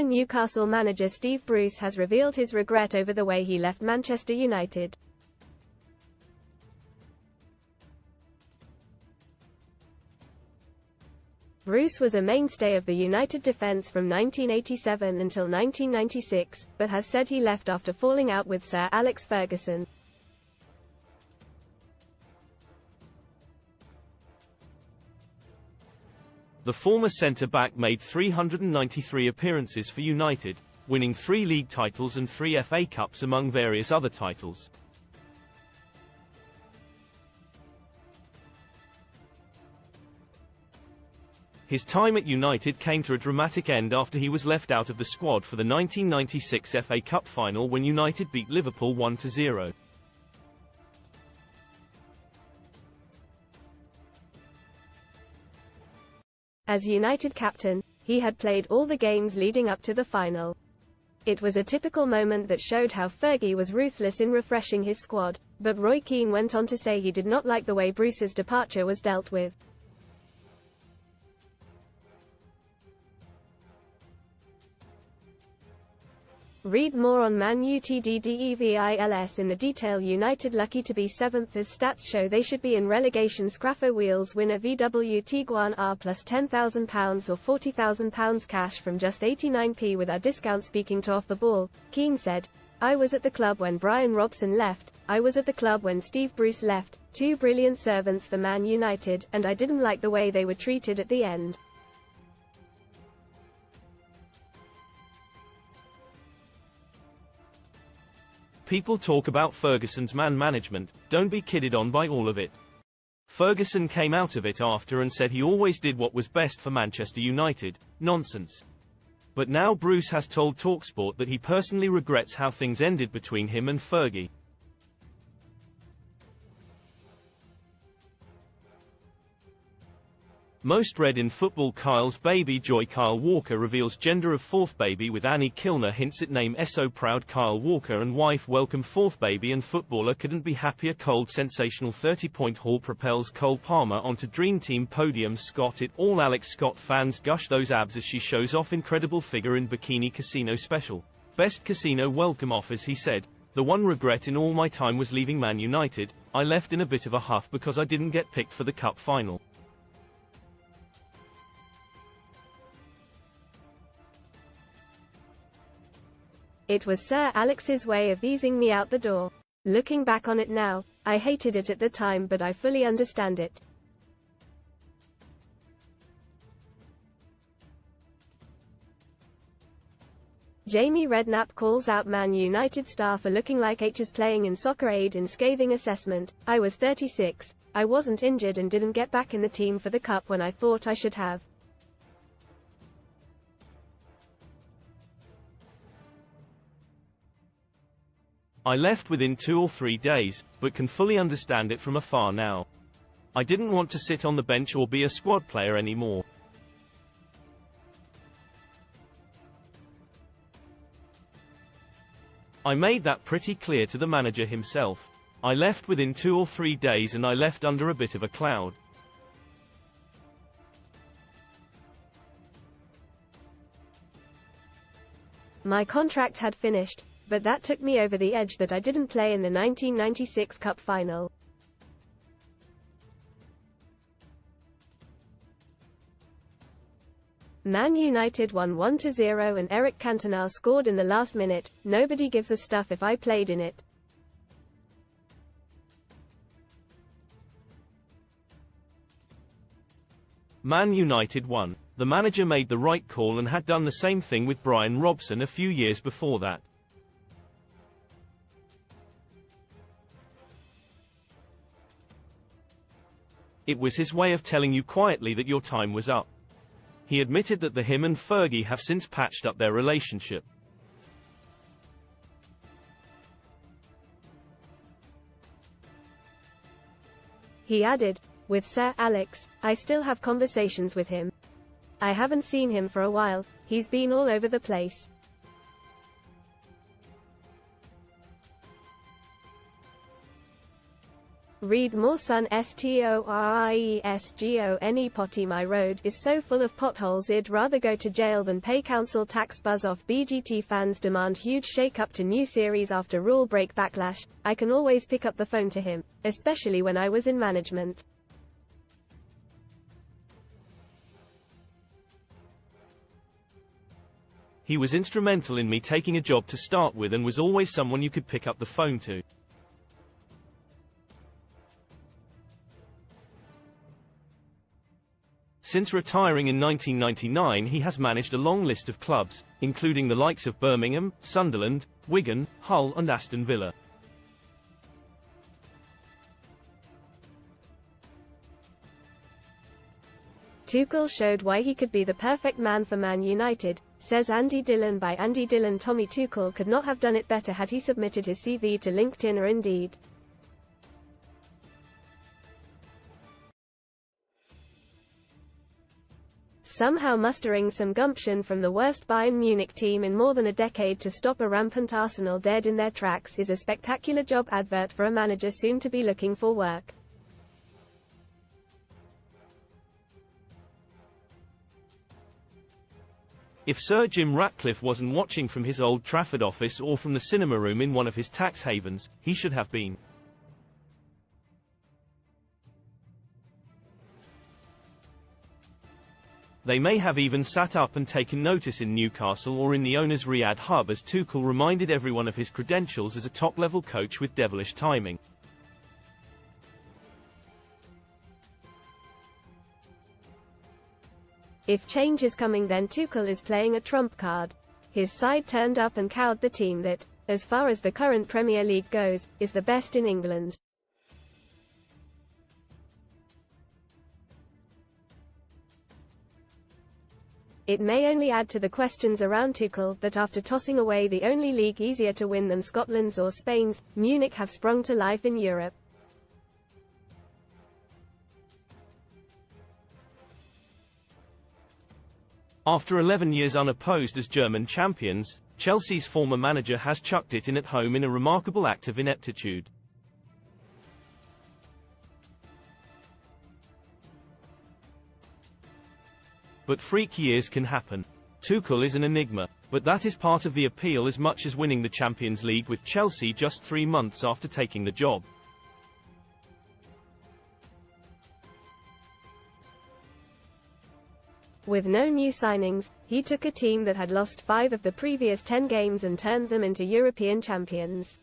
Former Newcastle manager Steve Bruce has revealed his regret over the way he left Manchester United. Bruce was a mainstay of the United defence from 1987 until 1996, but has said he left after falling out with Sir Alex Ferguson. The former centre-back made 393 appearances for United, winning 3 league titles and 3 FA Cups among various other titles. His time at United came to a dramatic end after he was left out of the squad for the 1996 FA Cup final when United beat Liverpool 1-0. As United captain, he had played all the games leading up to the final. It was a typical moment that showed how Fergie was ruthless in refreshing his squad, but Roy Keane went on to say he did not like the way Bruce's departure was dealt with. Read more on Man Utd devils in the detail. United lucky to be 7th as stats show they should be in relegation. Scraffo Wheels winner VW Tiguan R plus £10,000 or £40,000 cash from just 89p with our discount. Speaking to Off the Ball, Keane said, "I was at the club when Brian Robson left, I was at the club when Steve Bruce left, 2 brilliant servants for Man United, and I didn't like the way they were treated at the end." People talk about Ferguson's man management, don't be kidded on by all of it. Ferguson came out of it after and said he always did what was best for Manchester United. Nonsense. But now Bruce has told TalkSport that he personally regrets how things ended between him and Fergie. Most read in football. Kyle's baby joy. Kyle Walker reveals gender of 4th baby with Annie Kilner hints at name. So proud. Kyle Walker and wife welcome 4th baby, and footballer couldn't be happier. Cold sensational 30-point haul propels Cole Palmer onto Dream Team podium. Scott it all. Alex Scott fans gush those abs as she shows off incredible figure in bikini. Casino special. Best casino welcome offers. He said, "The one regret in all my time was leaving Man United. I left in a bit of a huff because I didn't get picked for the cup final. It was Sir Alex's way of easing me out the door. Looking back on it now, I hated it at the time, but I fully understand it. Jamie Redknapp calls out Man United star for looking like H's playing in Soccer Aid in scathing assessment. "I was 36, I wasn't injured and didn't get back in the team for the cup when I thought I should have. I left within 2 or 3 days, but can fully understand it from afar now. I didn't want to sit on the bench or be a squad player anymore. I made that pretty clear to the manager himself. I left within 2 or 3 days and I left under a bit of a cloud. My contract had finished, but that took me over the edge that I didn't play in the 1996 Cup final. Man United won 1-0 and Eric Cantona scored in the last minute. Nobody gives a stuff if I played in it. Man United won. The manager made the right call and had done the same thing with Brian Robson a few years before that. It was his way of telling you quietly that your time was up. He admitted that him and Fergie have since patched up their relationship. He added, "With Sir Alex, I still have conversations with him. I haven't seen him for a while, he's been all over the place." Read more. Son STORIESGONE Potty my road is so full of potholes I'd rather go to jail than pay council tax. Buzz off. BGT fans demand huge shake-up to new series after rule break backlash. I can always pick up the phone to him, especially when I was in management. He was instrumental in me taking a job to start with and was always someone you could pick up the phone to. Since retiring in 1999 he has managed a long list of clubs, including the likes of Birmingham, Sunderland, Wigan, Hull and Aston Villa. Tuchel showed why he could be the perfect man for Man United, says Andy Dillon. By Andy Dillon, Tommy Tuchel could not have done it better had he submitted his CV to LinkedIn or Indeed. Somehow mustering some gumption from the worst Bayern Munich team in more than a decade to stop a rampant Arsenal dead in their tracks is a spectacular job advert for a manager soon to be looking for work. If Sir Jim Ratcliffe wasn't watching from his Old Trafford office or from the cinema room in one of his tax havens, he should have been. They may have even sat up and taken notice in Newcastle or in the owner's Riyadh hub as Tuchel reminded everyone of his credentials as a top-level coach with devilish timing. If change is coming, then Tuchel is playing a trump card. His side turned up and cowed the team that, as far as the current Premier League goes, is the best in England. It may only add to the questions around Tuchel that after tossing away the only league easier to win than Scotland's or Spain's, Munich have sprung to life in Europe. After 11 years unopposed as German champions, Chelsea's former manager has chucked it in at home in a remarkable act of ineptitude. But freak years can happen. Tuchel is an enigma, but that is part of the appeal as much as winning the Champions League with Chelsea just 3 months after taking the job. With no new signings, he took a team that had lost 5 of the previous 10 games and turned them into European champions.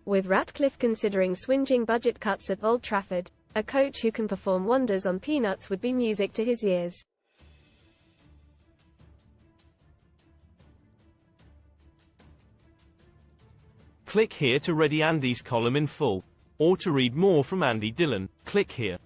With Ratcliffe considering swinging budget cuts at Old Trafford, a coach who can perform wonders on peanuts would be music to his ears. Click here to read Andy's column in full. Or to read more from Andy Dillon, click here.